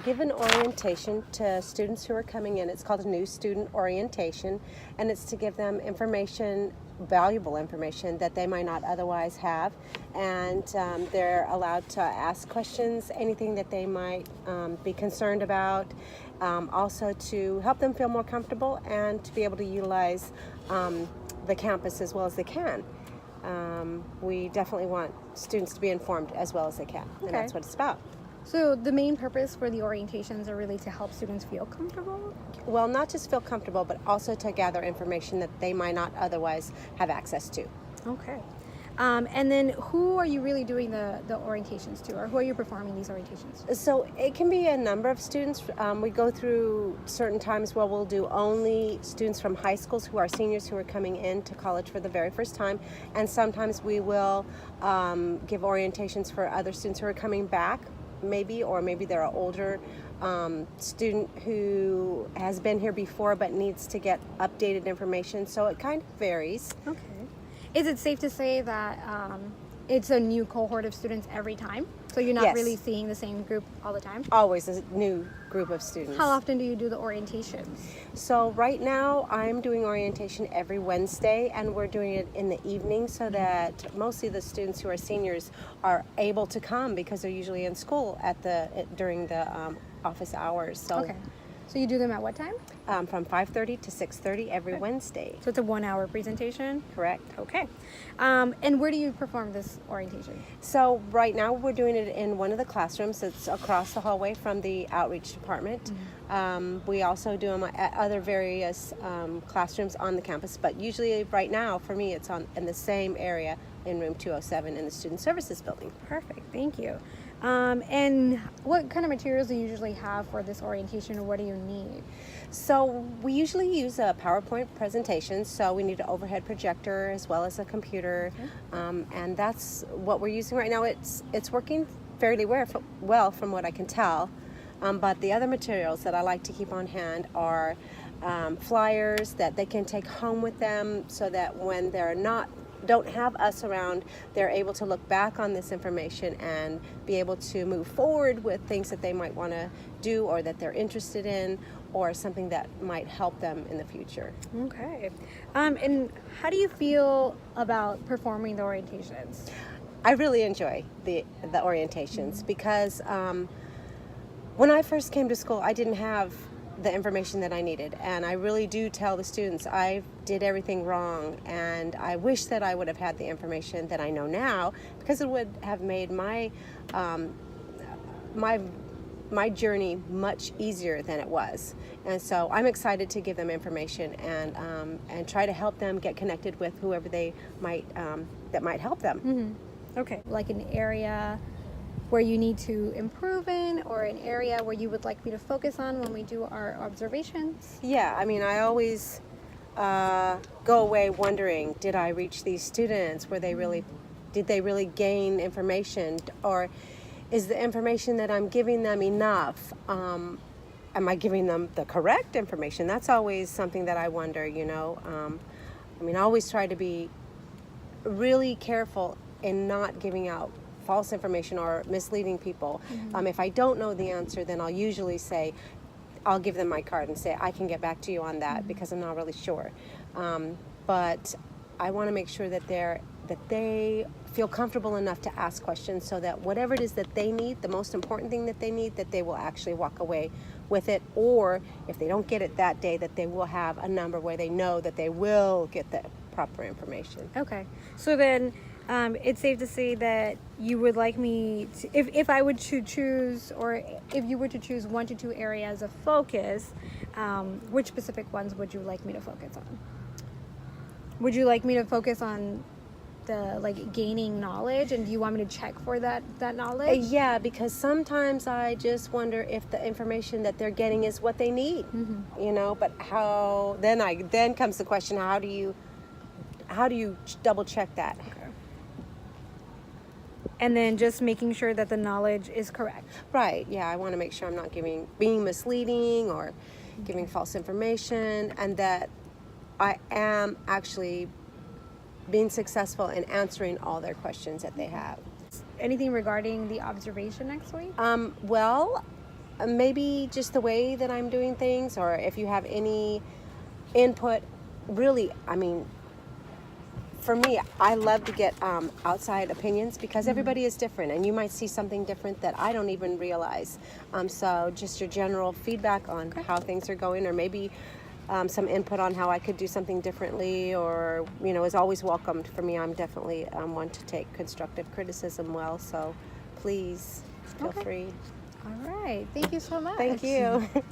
Give an orientation to students who are coming in. It's called a new student orientation, and it's to give them information, valuable information that they might not otherwise have, and they're allowed to ask questions, anything that they might be concerned about, also to help them feel more comfortable and to be able to utilize the campus as well as they can. We definitely want students to be informed as well as they can, and that's what it's about. So the main purpose for the orientations are really to help students feel comfortable? Well, not just feel comfortable, but also to gather information that they might not otherwise have access to. Okay. And then who are you really doing the orientations to, or who are you performing these orientations? So it can be a number of students. We go through certain times where we'll do only students from high schools who are seniors who are coming into college for the very first time, and sometimes we will give orientations for other students who are coming back, maybe they're an older student who has been here before but needs to get updated information, so it kind of varies. Okay. Is it safe to say that it's a new cohort of students every time? So you're not really seeing the same group all the time? Always a new group of students. How often do you do the orientations? So right now I'm doing orientation every Wednesday, and we're doing it in the evening so that mostly the students who are seniors are able to come because they're usually in school during the office hours. So okay. So you do them at what time? From 5:30 to 6:30 every Wednesday. So it's a 1 hour presentation? Correct. Okay. And where do you perform this orientation? So right now we're doing it in one of the classrooms. It's across the hallway from the outreach department. We also do them at other various classrooms on the campus, but usually right now for me it's in the same area in room 207 in the Student Services building. Perfect. Thank you. And what kind of materials do you usually have for this orientation, or what do you need? So we usually use a PowerPoint presentation, so we need an overhead projector as well as a computer, and that's what we're using right now. It's working fairly well from what I can tell, but the other materials that I like to keep on hand are flyers that they can take home with them, so that when don't have us around, they're able to look back on this information and be able to move forward with things that they might want to do or that they're interested in, or something that might help them in the future. Okay. And how do you feel about performing the orientations? I really enjoy the orientations because when I first came to school, I didn't have the information that I needed, and I really do tell the students I did everything wrong, and I wish that I would have had the information that I know now, because it would have made my journey much easier than it was. And so I'm excited to give them information and try to help them get connected with whoever they might that might help them. Okay. Like an area where you need to improve in, or an area where you would like me to focus on when we do our observations? Yeah, I mean, I always go away wondering, did I reach these students? Did they really gain information? Or is the information that I'm giving them enough? Am I giving them the correct information? That's always something that I wonder, I mean, I always try to be really careful in not giving out false information or misleading people. If I don't know the answer, then I'll usually I'll give them my card and say, I can get back to you on that because I'm not really sure. But I want to make sure that they feel comfortable enough to ask questions, so that whatever it is that they need, the most important thing that they need, that they will actually walk away with it. Or if they don't get it that day, that they will have a number where they know that they will get the proper information. Okay. So then it's safe to say that you would like me to, if I were to choose, or if you were to choose 1 to 2 areas of focus, which specific ones would you like me to focus on? Would you like me to focus on the gaining knowledge, and do you want me to check for that knowledge? Yeah, because sometimes I just wonder if the information that they're getting is what they need, but then comes the question, how do you double check that? Okay. And then just making sure that the knowledge is correct. Right, yeah, I want to make sure I'm not being misleading or giving false information, and that I am actually being successful in answering all their questions that they have. Anything regarding the observation next week? Well, maybe just the way that I'm doing things, or if you have any input. Really, I mean, for me, I love to get outside opinions because everybody is different, and you might see something different that I don't even realize. So just your general feedback on how things are going, or maybe some input on how I could do something differently, or is always welcomed for me. I'm definitely one to take constructive criticism well. So please feel free. All right. Thank you so much. Thank you.